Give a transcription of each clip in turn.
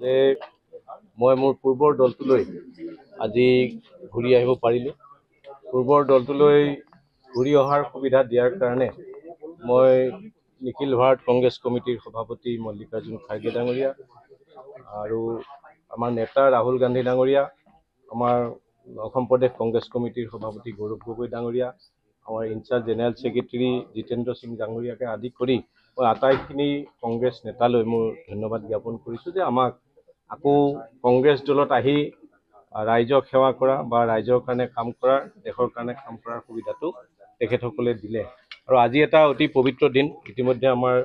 যে মই মোৰ পূৰ্বৰ দলটোলৈ আজি ঘূৰি আহিব পাৰিলোঁ। পূৰ্বৰ দলটোলৈ ঘূৰি অহাৰ সুবিধা দিয়াৰ কাৰণে মই নিখিল ভাৰত কংগ্ৰেছ কমিটিৰ সভাপতি মল্লিকাৰ্জুন খাৰ্গে ডাঙৰীয়া আৰু আমাৰ নেতা ৰাহুল গান্ধী ডাঙৰীয়া, আমাৰ অসম প্ৰদেশ কংগ্ৰেছ কমিটিৰ সভাপতি গৌৰৱ গগৈ ডাঙৰীয়া, আমাৰ in charge general secretary Jitendra Singh ডাঙৰীয়াকে আদি কৰি মই আটাইখিনি কংগ্ৰেছ নেতালৈ মোৰ ধন্যবাদ জ্ঞাপন কৰিছোঁ যে আমাক আকৌ কংগ্ৰেছ দলত আহি ৰাইজক সেৱা কৰা বা ৰাইজৰ কাৰণে কাম কৰাৰ, দেশৰ কাৰণে কাম কৰাৰ সুবিধাটো তেখেতসকলে দিলে। আৰু আজি এটা অতি পবিত্ৰ দিন। ইতিমধ্যে আমাৰ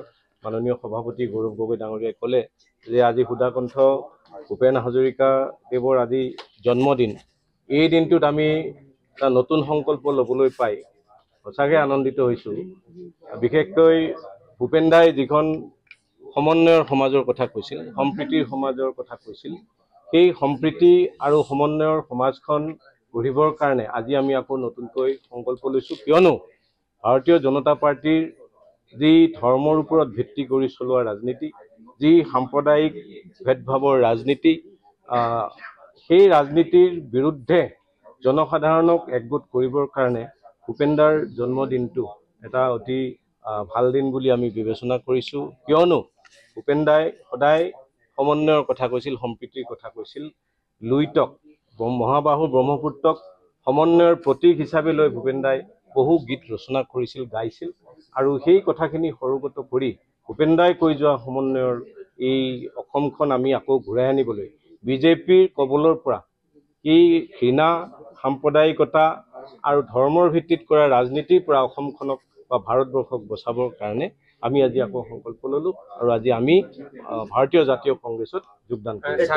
মাননীয় সভাপতি গৌৰৱ গগৈ ডাঙৰীয়াই ক'লে যে আজি সুধাকণ্ঠ ভূপেন হাজৰিকাদেৱৰ আজি জন্মদিন। এই দিনটোত আমি এটা নতুন সংকল্প ল'বলৈ পাই সঁচাকৈ আনন্দিত হৈছোঁ। বিশেষকৈ ভূপেন দাই যিখন সমন্বয়ৰ সমাজৰ কথা কৈছিল, সম্প্ৰীতিৰ সমাজৰ কথা কৈছিল, সেই সম্প্ৰীতি আৰু সমন্বয়ৰ সমাজখন গঢ়িবৰ কাৰণে আজি আমি আকৌ নতুনকৈ সংকল্প লৈছোঁ। কিয়নো ভাৰতীয় জনতা পাৰ্টীৰ যি ধৰ্মৰ ওপৰত ভিত্তি কৰি চলোৱা ৰাজনীতি, যি সাম্প্ৰদায়িক ভেদভাৱৰ ৰাজনীতি, সেই ৰাজনীতিৰ বিৰুদ্ধে জনসাধাৰণক একগোট কৰিবৰ কাৰণে ভূপেনদাৰ জন্মদিনটো এটা অতি ভাল দিন বুলি আমি বিবেচনা কৰিছোঁ। কিয়নো ভূপেন দাই সদায় সমন্বয়ৰ কথা কৈছিল, সম্প্ৰীতিৰ কথা কৈছিল। লুইতক, মহাবাহু ব্ৰহ্মপুত্ৰক সমন্বয়ৰ প্ৰতীক হিচাপে লৈ ভূপেন দাই বহু গীত ৰচনা কৰিছিল, গাইছিল। আৰু সেই কথাখিনি সৰুগত কৰি ভূপেন দাই কৈ যোৱা সমন্বয়ৰ এই অসমখন আমি আকৌ ঘূৰাই আনিবলৈ বিজেপিৰ কবলৰ পৰা এই ঘৃণা, সাম্প্ৰদায়িকতা আৰু ধৰ্মৰ ভিত্তিত কৰা ৰাজনীতিৰ পৰা অসমখনক বা ভাৰতবৰ্ষক বচাবৰ কাৰণে আমি আজি আকৌ সংকল্প ল'লোঁ আৰু আজি আমি ভাৰতীয় জাতীয় কংগ্ৰেছত যোগদান কৰিছোঁ।